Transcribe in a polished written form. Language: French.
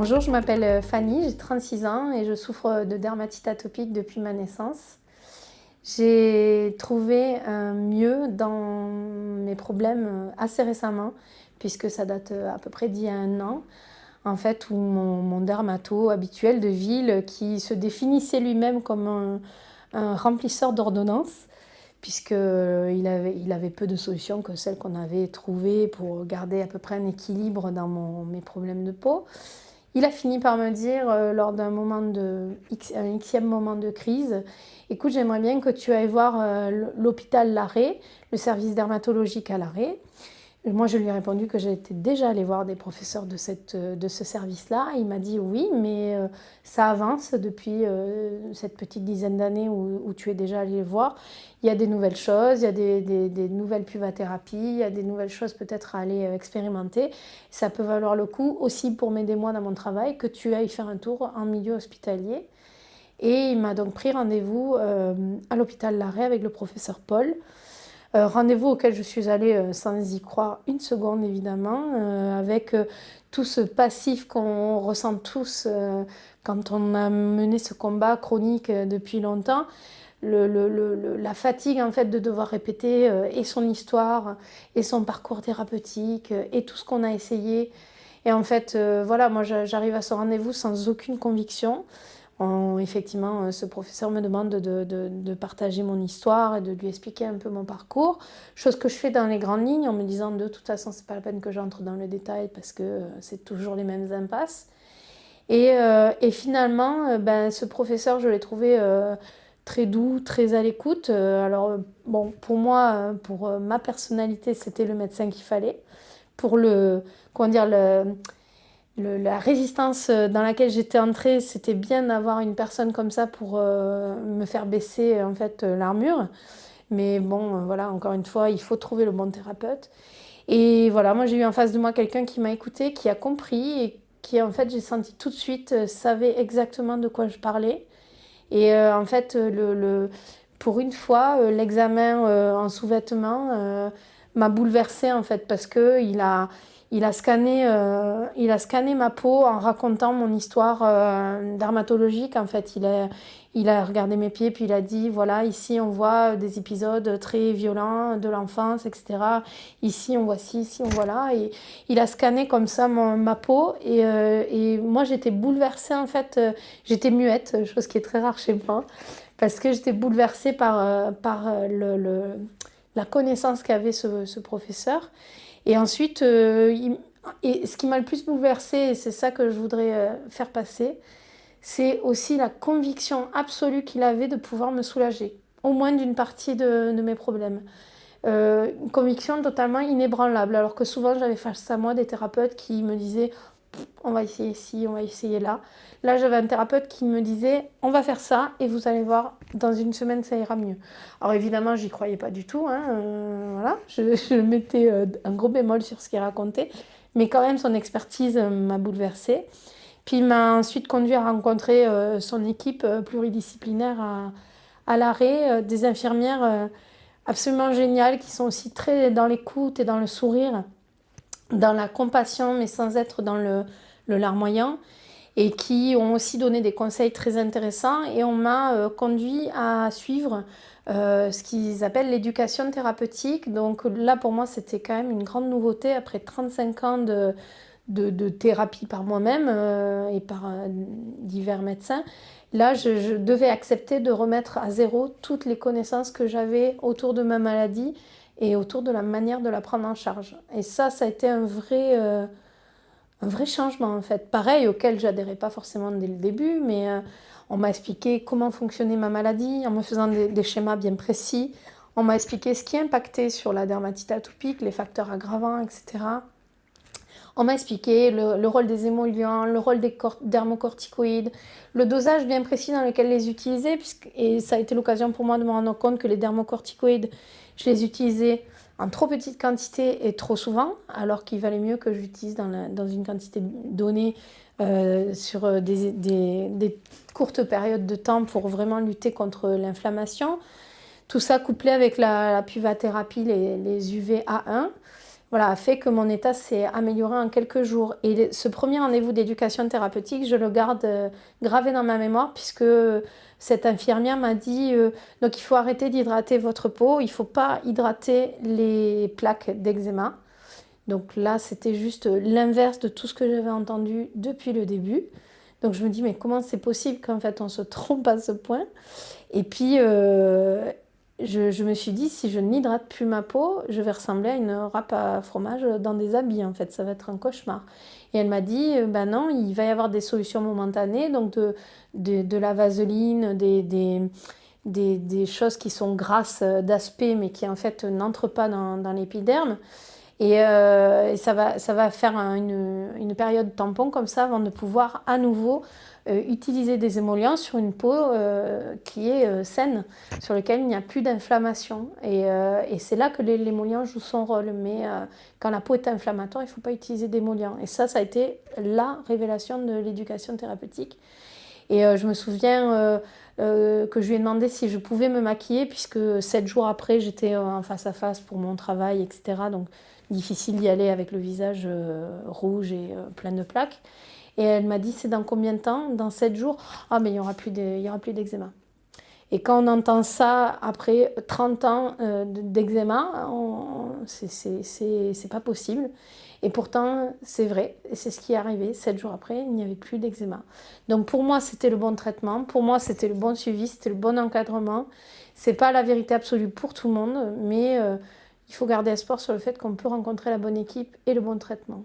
Bonjour, je m'appelle Fanny, j'ai 36 ans et je souffre de dermatite atopique depuis ma naissance. J'ai trouvé un mieux dans mes problèmes assez récemment, puisque ça date à peu près d'il y a un an, en fait, où mon dermato habituel de ville, qui se définissait lui-même comme un remplisseur d'ordonnances, puisqu'il avait peu de solutions que celles qu'on avait trouvées pour garder à peu près un équilibre dans mes problèmes de peau. Il a fini par me dire, lors un xème moment de crise, écoute, j'aimerais bien que tu ailles voir l'hôpital Larrey, le service dermatologique à Larrey. Moi, je lui ai répondu que j'étais déjà allée voir des professeurs de ce service-là. Il m'a dit oui, mais ça avance depuis cette petite dizaine d'années où tu es déjà allé le voir. Il y a des nouvelles choses, il y a des nouvelles puvathérapies, il y a des nouvelles choses peut-être à aller expérimenter. Ça peut valoir le coup aussi pour m'aider moi dans mon travail que tu ailles faire un tour en milieu hospitalier. Et il m'a donc pris rendez-vous à l'hôpital Larrey avec le professeur Paul. Rendez-vous auquel je suis allée sans y croire une seconde évidemment, avec tout ce passif qu'on ressent tous quand on a mené ce combat chronique depuis longtemps. La fatigue en fait de devoir répéter et son histoire et son parcours thérapeutique et tout ce qu'on a essayé. Et en fait, voilà, moi j'arrive à ce rendez-vous sans aucune conviction. Effectivement, ce professeur me demande de partager mon histoire et de lui expliquer un peu mon parcours, chose que je fais dans les grandes lignes en me disant de toute façon c'est pas la peine que j'entre dans le détail parce que c'est toujours les mêmes impasses. Et finalement, ce professeur, je l'ai trouvé très doux, très à l'écoute. Alors bon, pour moi, pour ma personnalité, c'était le médecin qu'il fallait. Pour comment dire, la résistance dans laquelle j'étais entrée, c'était bien d'avoir une personne comme ça pour me faire baisser en fait l'armure. Mais bon, voilà, encore une fois, il faut trouver le bon thérapeute. Et voilà, moi j'ai eu en face de moi quelqu'un qui m'a écouté, qui a compris et qui en fait j'ai senti tout de suite savait exactement de quoi je parlais. Et en fait, pour une fois, l'examen en sous-vêtements m'a bouleversée en fait parce que il a scanné ma peau en racontant mon histoire dermatologique. En fait, il a regardé mes pieds puis il a dit voilà, ici on voit des épisodes très violents de l'enfance, etc. Ici on voit ci, ici on voit là. Et il a scanné comme ça ma peau et moi j'étais bouleversée en fait. J'étais muette, chose qui est très rare chez moi, parce que j'étais bouleversée par la connaissance qu'avait ce professeur. Et ensuite, et ce qui m'a le plus bouleversée, et c'est ça que je voudrais faire passer, c'est aussi la conviction absolue qu'il avait de pouvoir me soulager, au moins d'une partie de mes problèmes. Une conviction totalement inébranlable, alors que souvent j'avais face à moi des thérapeutes qui me disaient on va essayer ici, on va essayer là. Là, j'avais un thérapeute qui me disait on va faire ça et vous allez voir, dans une semaine, ça ira mieux. Alors évidemment, j'y croyais pas du tout. Hein, voilà, je mettais un gros bémol sur ce qu'il racontait. Mais quand même, son expertise m'a bouleversée. Puis il m'a ensuite conduit à rencontrer son équipe pluridisciplinaire à l'arrêt, des infirmières absolument géniales qui sont aussi très dans l'écoute et dans le sourire, dans la compassion, mais sans être dans le larmoyant, et qui ont aussi donné des conseils très intéressants. Et on m'a conduit à suivre ce qu'ils appellent l'éducation thérapeutique. Donc là, pour moi, c'était quand même une grande nouveauté après 35 ans de thérapie par moi-même et par divers médecins. Là, je devais accepter de remettre à zéro toutes les connaissances que j'avais autour de ma maladie et autour de la manière de la prendre en charge. Et ça a été un vrai changement en fait. Pareil, auquel j'adhérais pas forcément dès le début, mais on m'a expliqué comment fonctionnait ma maladie en me faisant des schémas bien précis. On m'a expliqué ce qui impactait sur la dermatite atopique, les facteurs aggravants, etc. On m'a expliqué le rôle des émollients, le rôle des dermocorticoïdes, le dosage bien précis dans lequel les utiliser. Et ça a été l'occasion pour moi de me rendre compte que les dermocorticoïdes, je les utilisais en trop petite quantité et trop souvent, alors qu'il valait mieux que j'utilise dans une quantité donnée sur des courtes périodes de temps pour vraiment lutter contre l'inflammation. Tout ça couplé avec la puvathérapie, les UVA1. voilà, a fait que mon état s'est amélioré en quelques jours. Et ce premier rendez-vous d'éducation thérapeutique, je le garde gravé dans ma mémoire puisque cette infirmière m'a dit donc il faut arrêter d'hydrater votre peau, il ne faut pas hydrater les plaques d'eczéma. Donc là, c'était juste l'inverse de tout ce que j'avais entendu depuis le début. Donc je me dis, mais comment c'est possible qu'en fait on se trompe à ce point? Et puis, je me suis dit, si je n'hydrate plus ma peau, je vais ressembler à une râpe à fromage dans des habits, en fait, ça va être un cauchemar. Et elle m'a dit, ben non, il va y avoir des solutions momentanées, donc de la vaseline, des choses qui sont grasses d'aspect, mais qui en fait n'entrent pas dans l'épiderme. Et ça va faire une période tampon comme ça avant de pouvoir à nouveau utiliser des émollients sur une peau qui est saine, sur laquelle il n'y a plus d'inflammation. Et c'est là que l'émollient joue son rôle. Mais quand la peau est inflammatoire, il ne faut pas utiliser d'émollient. Et ça a été la révélation de l'éducation thérapeutique. Et je me souviens que je lui ai demandé si je pouvais me maquiller, puisque 7 jours après, j'étais en face à face pour mon travail, etc. Donc difficile d'y aller avec le visage rouge et plein de plaques. Et elle m'a dit, c'est dans combien de temps? Dans 7 jours? Ah, mais il n'y aura plus d'eczéma. Et quand on entend ça après 30 ans d'eczéma, c'est pas possible. Et pourtant, c'est vrai, et c'est ce qui est arrivé. 7 jours après, il n'y avait plus d'eczéma. Donc pour moi, c'était le bon traitement. Pour moi, c'était le bon suivi, c'était le bon encadrement. C'est pas la vérité absolue pour tout le monde, mais il faut garder espoir sur le fait qu'on peut rencontrer la bonne équipe et le bon traitement.